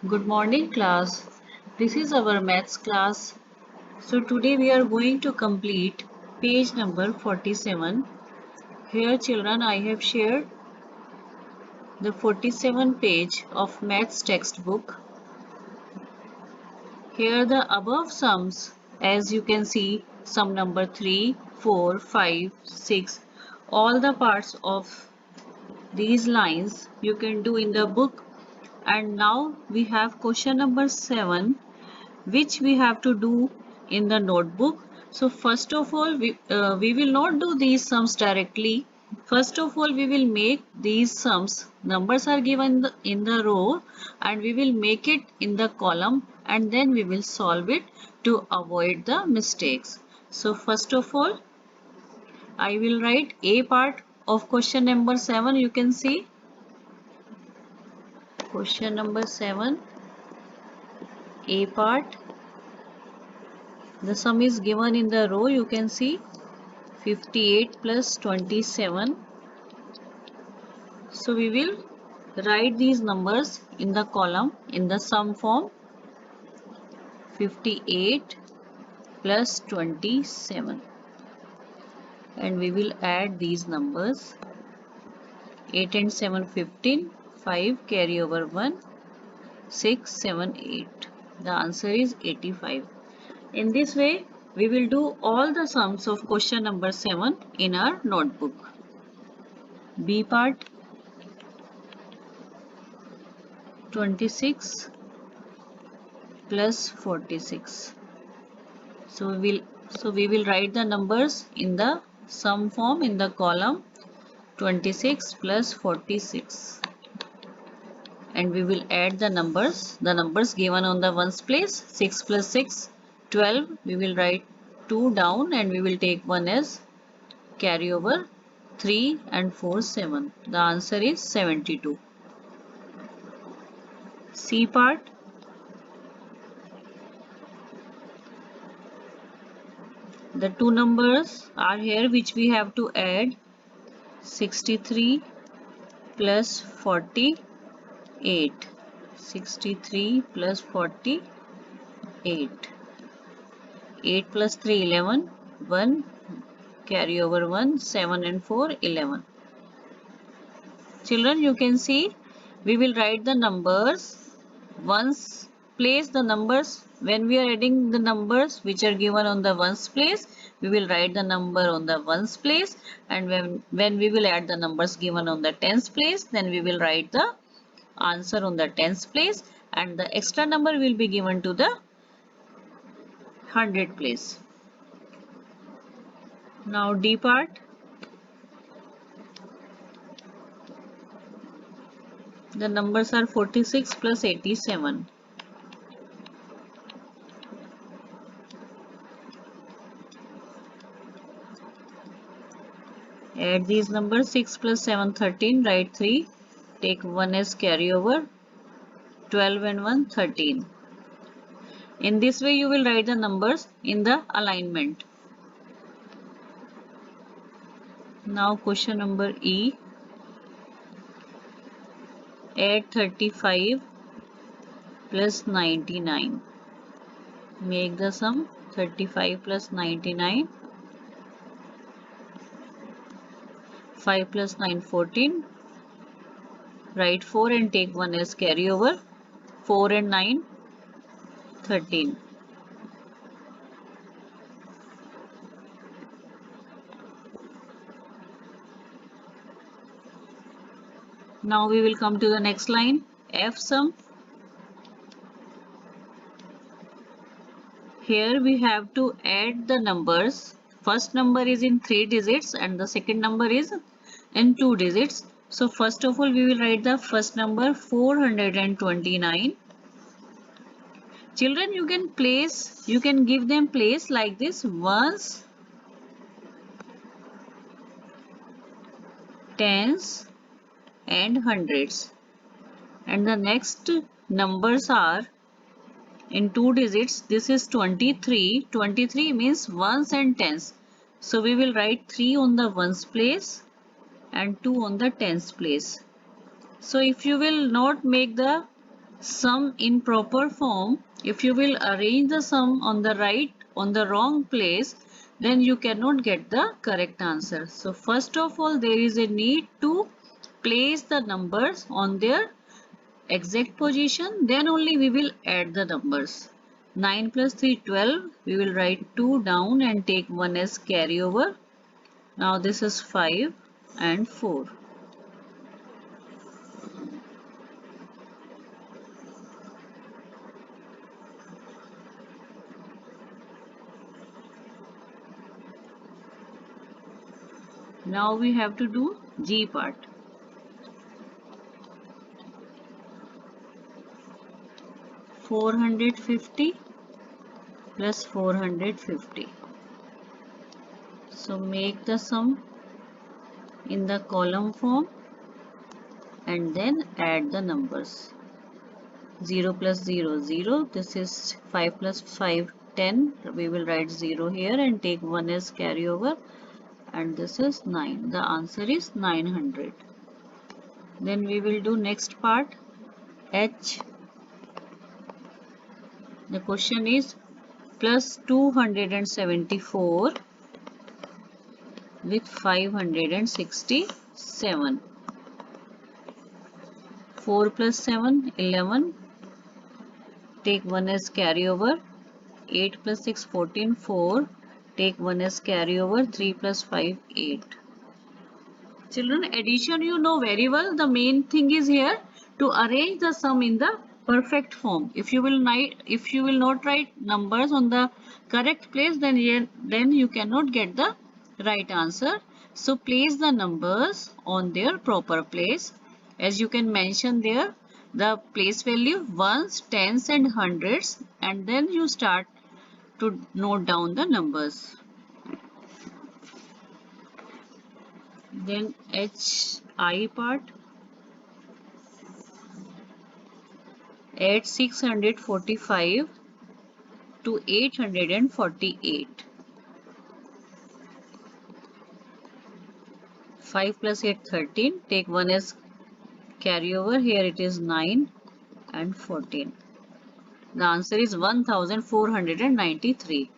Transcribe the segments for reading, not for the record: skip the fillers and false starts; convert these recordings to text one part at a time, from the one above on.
Good morning, class. This is our maths class. So today we are going to complete page number 47. Here children, I have shared the 47 page of maths textbook. Here the above sums, as you can see, sum number 3, 4, 5, 6, all the parts of these lines you can do in the book. And now we have question number 7, which we have to do in the notebook. So first of all, we will not do these sums directly. First of all, we will make these sums. Numbers are given in the row and we will make it in the column and then we will solve it to avoid the mistakes. So first of all, I will write A part of question number 7. You can see question number 7, A part. The sum is given in the row. You can see 58 plus 27. So we will write these numbers in the column in the sum form. 58 plus 27, and we will add these numbers. 8 and 7 15, 5 carry over 1, 6 7 8. The answer is 85. In this way we will do all the sums of question number 7 in our notebook. B part, 26 plus 46. So we will write the numbers in the sum form in the column 26 plus 46, and we will add the numbers given on the ones place. 6 plus 6 12. We will write 2 down and we will take 1 as carry over. 3 and 4 7. The answer is 72. C part, the two numbers are here which we have to add. 63 plus 48. 63 plus 48. 8 plus 3 11. 1 carry over 1. 7 and 4 11. Children, you can see we will write the numbers once place. The numbers, when we are adding the numbers which are given on the ones place, we will write the number on the ones place, and when we will add the numbers given on the tens place, then we will write the answer on the tens place, and the extra number will be given to the 100 place. Now D part, the numbers are 46 plus 87. Add these numbers. 6 plus 7 13. Write 3. Take 1 as carry over. 12 and 1 13. In this way you will write the numbers in the alignment. Now question number E. Add 35 plus 99. Make the sum 35 plus 99. 5 plus 9 14. Write 4 and take 1 as carry over. 4 and 9 13. Now we will come to the next line, F sum. Here we have to add the numbers. First number is in 3 digits and the second number is in 2 digits. So first of all we will write the first number 429. Children, you can give them place like this: ones, tens and hundreds. And the next numbers are in 2 digits. This is 23. 23 means ones and tens. So we will write 3 on the ones place and 2 on the tens place. So if you will not make the Sum in proper form, if you will arrange the sum on the wrong place, then you cannot get the correct answer. So first of all, there is a need to place the numbers on their exact position, then only we will add the numbers. 9 plus 3, 12. We will write 2 down and take 1 as carryover. Now this is 5 and 4. Now we have to do G part. 450 plus 450. So make the sum in the column form and then add the numbers. 0 plus 0, 0. This is 5 plus 5, 10. We will write 0 here and take 1 as carryover. And this is 9. The answer is 900. Then we will do next part, H. The question is plus 274 with 567. 4 plus 7, 11. Take 1 as carryover. 8 plus 6, 14, 4. Take 1 as carryover. 3 plus 5, 8. Children, addition you know very well. The main thing is here to arrange the sum in the perfect form. If you will not write numbers on the correct place, then you cannot get the right answer. So place the numbers on their proper place. As you can mention there, the place value ones, tens and hundreds, and then you start to note down the numbers. Then HI part, add 645 to 848. 5 plus 8, 13. Take 1 as carryover. Here it is 9 and 14. The answer is 1493.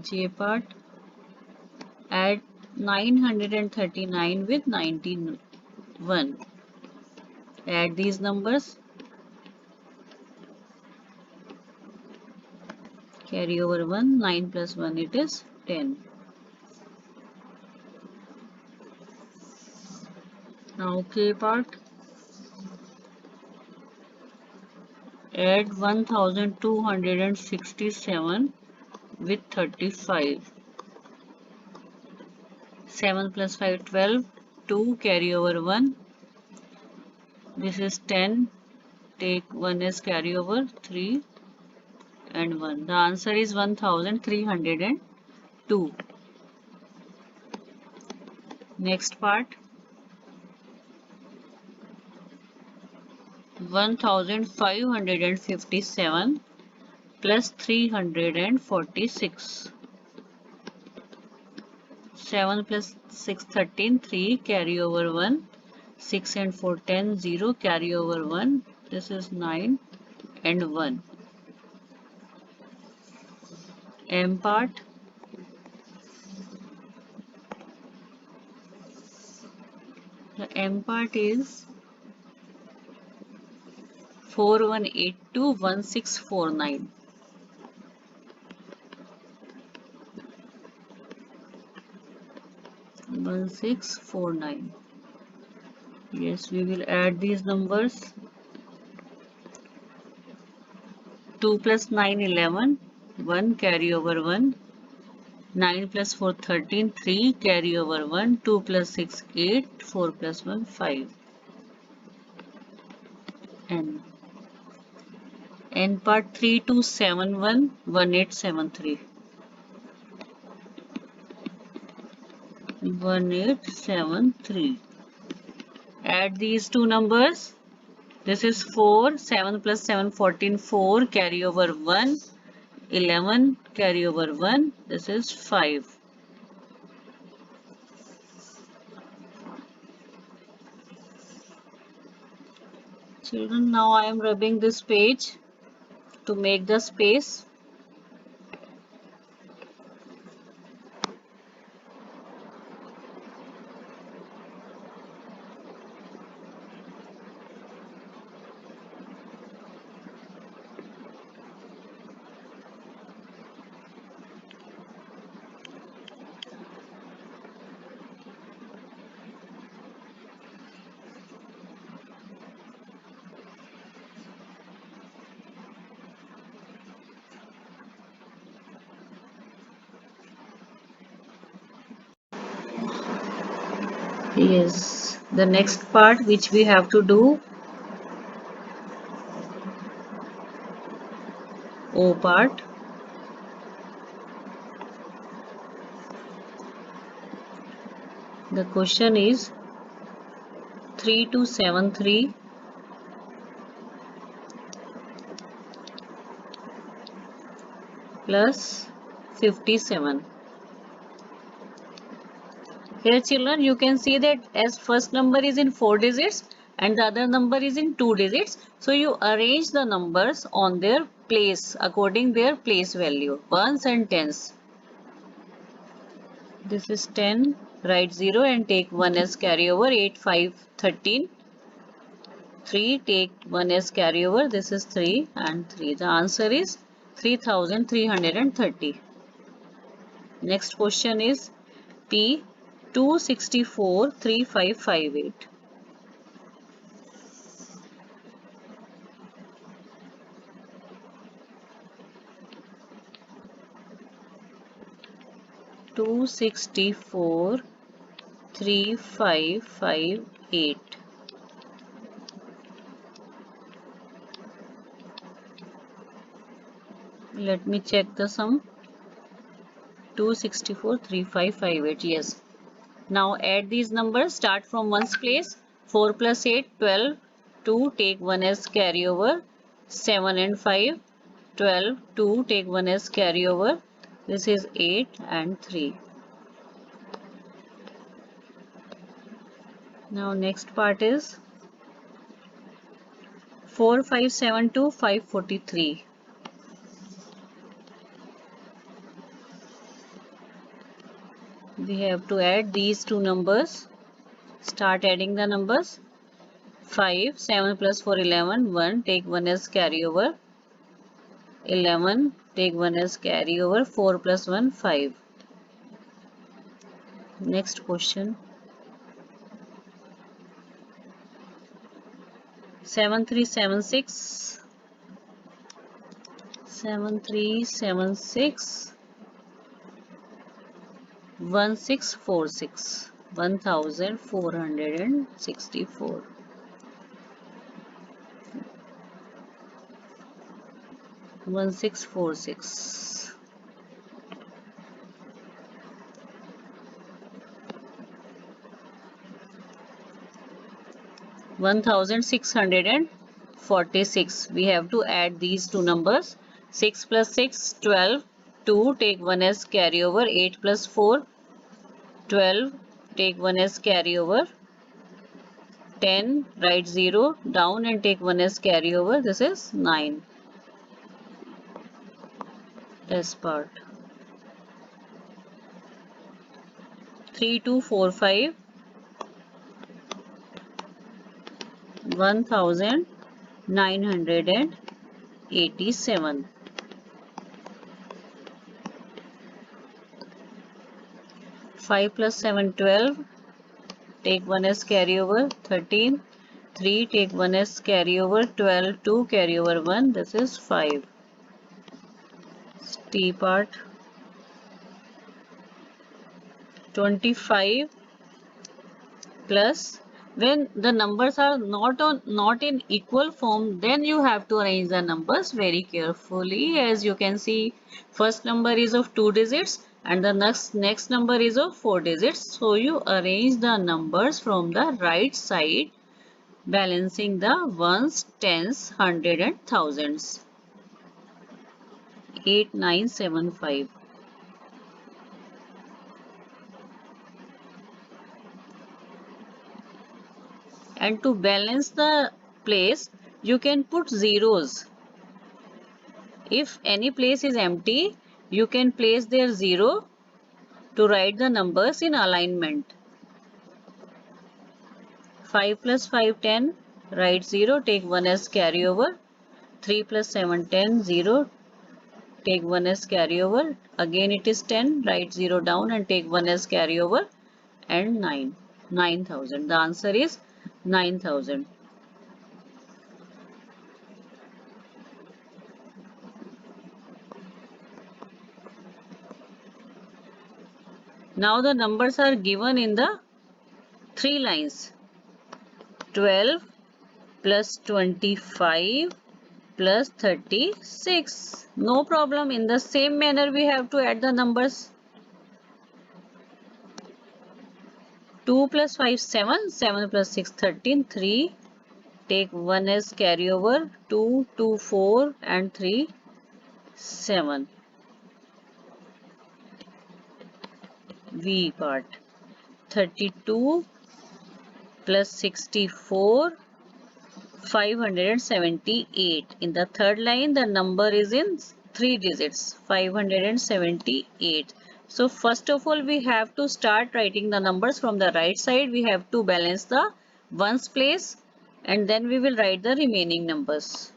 J part, add 939 with 91. Add these numbers. Carry over 1. 9 plus 1, it is 10. Now K part, add 1267 with 35. 7 plus 5, 12. 2, carry over 1. This is 10. Take 1 as carry over. 3 and 1. The answer is 1302. Next part, 1557 plus 346. 7 plus 6, 13. 3, carry over 1. 6 and 4, 10. 0, carry over 1. This is 9 and 1. M part, the M part is 41821649. One six four nine. Yes, we will add these numbers. 2 plus 9, 11. 1, carry over 1. 9 plus 4, 13. 3, carry over 1. 2 plus 6, 8. 4 plus 1, 5. N. N part, 3271 1873. 1873. Add these two numbers. This is 4. 7 plus 7, 14. 4, carry over 1. 11, carry over 1. This is 5. Children, now I am rubbing this page to make the space. Yes, the next part which we have to do, O part. The question is 3273 plus 57. Here children, you can see that as first number is in 4 digits and the other number is in 2 digits. So you arrange the numbers on their place according their place value, ones and tens. This is 10, write 0 and take 1 as carryover, 8, 5, 13. 3, take 1 as carryover, this is 3 and 3. The answer is 3330. Next question is P 2643558. 2643558. Let me check the sum. 2643558. Yes. Now add these numbers. Start from ones place. 4 plus 8, 12. 2, take 1 as carryover. 7 and 5. 12. 2, take 1 as carryover. This is 8 and 3. Now next part is 4572 543. We have to add these two numbers. Start adding the numbers. 5, 7 plus 4, 11, 1, take 1 as carryover. 11, take 1 as carryover, 4 plus 1, 5. Next question. 7376. 7376. 1646. 1464. 1646. 1646. We have to add these two numbers. 6 plus 6, 12. 2, take 1 as carryover. 8 plus 4, 12. Take 1 as carryover. 10, write 0 down and take 1 as carryover. This is 9. S part. 3245. 1987. 5 plus 7, 12. Take 1 as carryover. 13. 3, take 1 as carryover. 12, 2, carryover 1. This is 5. T part. 25 plus, when the numbers are not in equal form, then you have to arrange the numbers very carefully. As you can see, first number is of 2 digits and the next number is of 4 digits. So you arrange the numbers from the right side, balancing the ones, tens, hundred and thousands. 8975. And to balance the place, you can put zeros. If any place is empty, you can place there 0 to write the numbers in alignment. 5 plus 5, 10, write 0, take 1 as carryover. 3 plus 7, 10, 0, take 1 as carryover. Again it is 10, write 0 down and take 1 as carryover. And 9, 9,000. The answer is 9,000. Now the numbers are given in the 3 lines. 12 plus 25 plus 36. No problem. In the same manner we have to add the numbers. 2 plus 5, 7. 7 plus 6, 13. 3. Take 1 as carryover. 2, 2, 4 and 3, 7. V part. 32 plus 64, 578. In the third line, the number is in 3 digits, 578. So first of all, we have to start writing the numbers from the right side. We have to balance the ones place and then we will write the remaining numbers.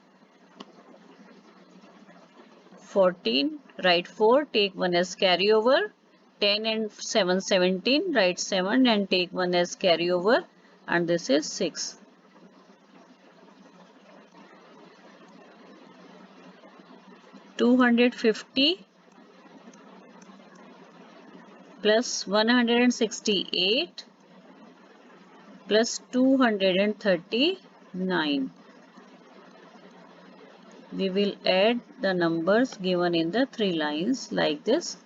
14, write 4, take 1 as carryover. 10 and 7, 17, write 7 and take 1 as carryover, and this is 6. 250 plus 168 plus 239. We will add the numbers given in the 3 lines like this.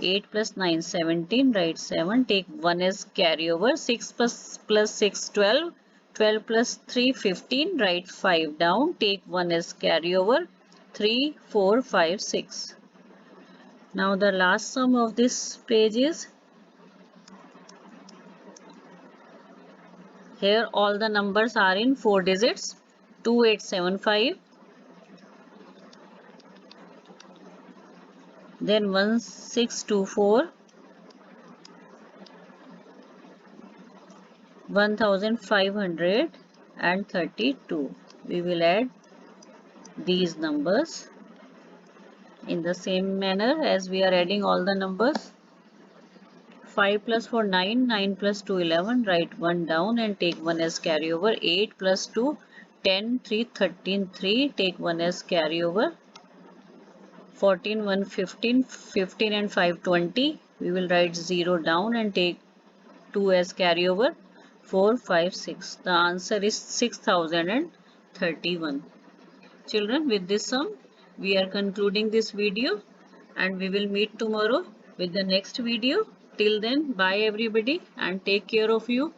8 plus 9, 17, write 7, take 1 as carryover. 6 plus 6, 12. 12 plus 3, 15, write 5 down, take 1 as carryover. 3, 4, 5, 6. Now the last sum of this page is, here all the numbers are in 4 digits. 2875, then 1624, 1532. We will add these numbers in the same manner as we are adding all the numbers. 5 plus 4, 9, 9 plus 2, 11, write 1 down and take 1 as carryover. 8 plus 2, 10, 3, 13, 3, take 1 as carryover. 14, 1, 15, 15 and 5, 20. We will write 0 down and take 2 as carryover. 4, 5, 6. The answer is 6031. Children, with this sum, we are concluding this video and we will meet tomorrow with the next video. Till then, bye everybody and take care of you.